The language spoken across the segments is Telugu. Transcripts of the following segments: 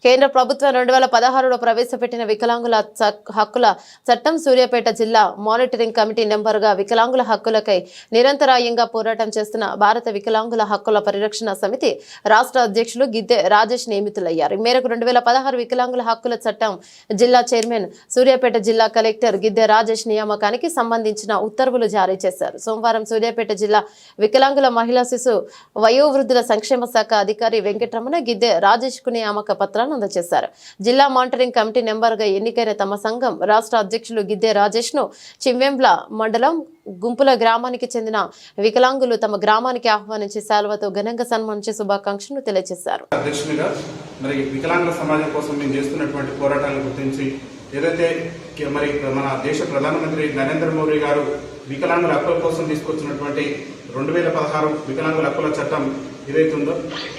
కేంద్ర ప్రభుత్వం 2016లో ప్రవేశపెట్టిన వికలాంగుల హక్కుల చట్టం సూర్యాపేట జిల్లా మానిటరింగ్ కమిటీ మెంబర్గా వికలాంగుల హక్కులకై నిరంతరాయంగా పోరాటం చేస్తున్న భారత వికలాంగుల హక్కుల పరిరక్షణ సమితి రాష్ట్ర అధ్యక్షులు గిద్దె రాజేష్ నియమితులయ్యారు. ఈ మేరకు 2016 వికలాంగుల హక్కుల చట్టం జిల్లా చైర్మన్ సూర్యాపేట జిల్లా కలెక్టర్ గిద్దె రాజేష్ నియామకానికి సంబంధించిన ఉత్తర్వులు జారీ చేశారు. సోమవారం సూర్యాపేట జిల్లా వికలాంగుల మహిళా శిశు వయోవృద్ధుల సంక్షేమ శాఖ అధికారి వెంకటరమణ గిద్దె రాజేష్ కు నియామక పత్రాన్ని అందజేశారు. జిల్లా మానిటరింగ్ కమిటీ మెంబర్గా ఎన్నికైన తమ సంఘం రాష్ట్ర అధ్యక్షులు గిద్దె రాజేష్ ను చిమ్వెంబ్ల మండలం గుంపుల గ్రామానికి చెందిన వికలాంగులు తమ గ్రామానికి ఆహ్వానించి శాలువతో ఘనంగా సన్మానించి శుభాకాంక్షలు తెలియజేశారు. అధ్యక్షునిగా మరి వికలాంగుల సమాజం కోసం మేము చేస్తున్నటువంటి పోరాటాలను గుర్తించి ఏదైతే మరి మన దేశ ప్రధానమంత్రి నరేంద్ర మోదీ గారు వికలాంగుల హక్కుల కోసం తీసుకొచ్చినటువంటి 2016 వికలాంగుల హక్కుల చట్టం ఏదైతే ఉందో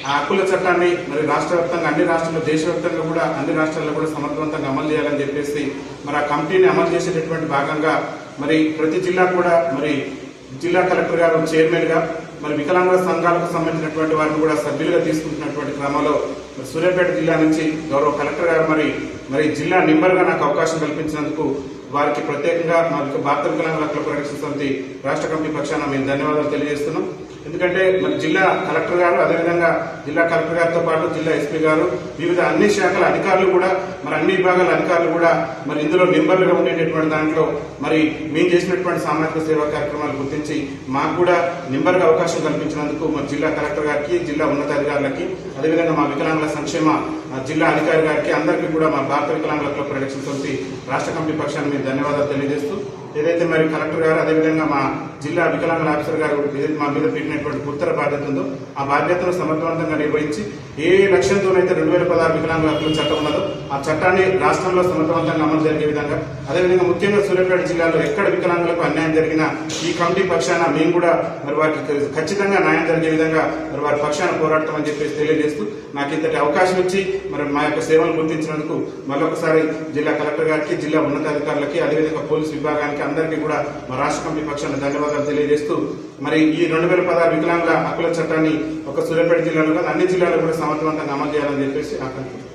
ఆ హక్కుల చట్టాన్ని మరి రాష్ట్ర వ్యాప్తంగా అన్ని రాష్ట్రాల్లో దేశవ్యాప్తంగా కూడా అన్ని రాష్ట్రాల్లో కూడా సమర్థవంతంగా అమలు చేయాలని చెప్పేసి మరి ఆ కమిటీని అమలు చేసేటటువంటి భాగంగా మరి ప్రతి జిల్లా కూడా మరి జిల్లా కలెక్టర్ గారు చైర్మన్ గా మరి వికలాంగుల సంఘాలకు సంబంధించినటువంటి వారిని కూడా సభ్యులుగా తీసుకుంటున్నటువంటి క్రమంలో సూర్యాపేట జిల్లా నుంచి గౌరవ కలెక్టర్ గారు మరి జిల్లా మెంబర్గా నాకు అవకాశం కల్పించినందుకు వారికి ప్రత్యేకంగా మా భారత వికలాంగుల హక్కుల పరిరక్షణ సమితి రాష్ట్ర కమిటీ పక్షాన మేము ధన్యవాదాలు తెలియజేస్తున్నాం. ఎందుకంటే మరి జిల్లా కలెక్టర్ గారు అదేవిధంగా జిల్లా కలెక్టర్ గారితో పాటు జిల్లా ఎస్పీ గారు వివిధ అన్ని శాఖల అధికారులు కూడా మరి అన్ని విభాగాల అధికారులు కూడా మరి ఇందులో మెంబర్లుగా ఉండేటటువంటి దాంట్లో మరి మేము చేసినటువంటి సామాజిక సేవా కార్యక్రమాలు గుర్తించి మాకు కూడా మెంబర్గా అవకాశం కల్పించినందుకు మరి జిల్లా కలెక్టర్ గారికి జిల్లా ఉన్నతాధికారులకి అదేవిధంగా మా వికలాంగుల సంక్షేమ జిల్లా అధికారి గారికి అందరికీ కూడా మా భారత వికలాంగుల హక్కుల పరిరక్షణ సమితి రాష్ట్ర కమిటీ పక్షాన్ని మేము ధన్యవాదాలు తెలియజేస్తూ ఏదైతే మరి కలెక్టర్ గారు అదేవిధంగా మా జిల్లా వికలాంగుల ఆఫీసర్ గారు ఏదైతే మా మీద పెట్టినటువంటి గుర్తర బాధ్యత ఉందో ఆ బాధ్యతను సమర్థవంతంగా నిర్వహించి ఏ లక్ష్యంతోనైతే 2016 వికలాంగుల హక్కుల చట్టం ఉన్నదో ఆ చట్టాన్ని రాష్ట్రంలో సమర్థవంతంగా అమలు జరిగే విధంగా అదేవిధంగా ముఖ్యంగా సూర్యాపేట జిల్లాలో ఎక్కడ వికలాంగులకు అన్యాయం జరిగినా ఈ కమిటీ పక్షాన మేము కూడా మరి వారికి ఖచ్చితంగా న్యాయం జరిగే విధంగా మరి వారి పక్షాన పోరాడతామని చెప్పేసి తెలియజేస్తూ నాకు ఇంతటి అవకాశం ఇచ్చి మరి మా యొక్క సేవలు గుర్తించినందుకు మరొకసారి జిల్లా కలెక్టర్ గారికి జిల్లా ఉన్నతాధికారులకి అదేవిధంగా పోలీసు విభాగానికి అందరికీ కూడా మా రాష్ట్ర కమిటీ పక్షాన ధన్యవాదాలు తెలియజేస్తూ మరి ఈ 2016 వికలాంగుల హక్కుల చట్టాన్ని ఒక సూర్యాపేట జిల్లాలో అన్ని జిల్లాలో కూడా సమర్థవంతంగా అమలు చేయాలని చెప్పేసి ఆకాంక్షిస్తున్నాను.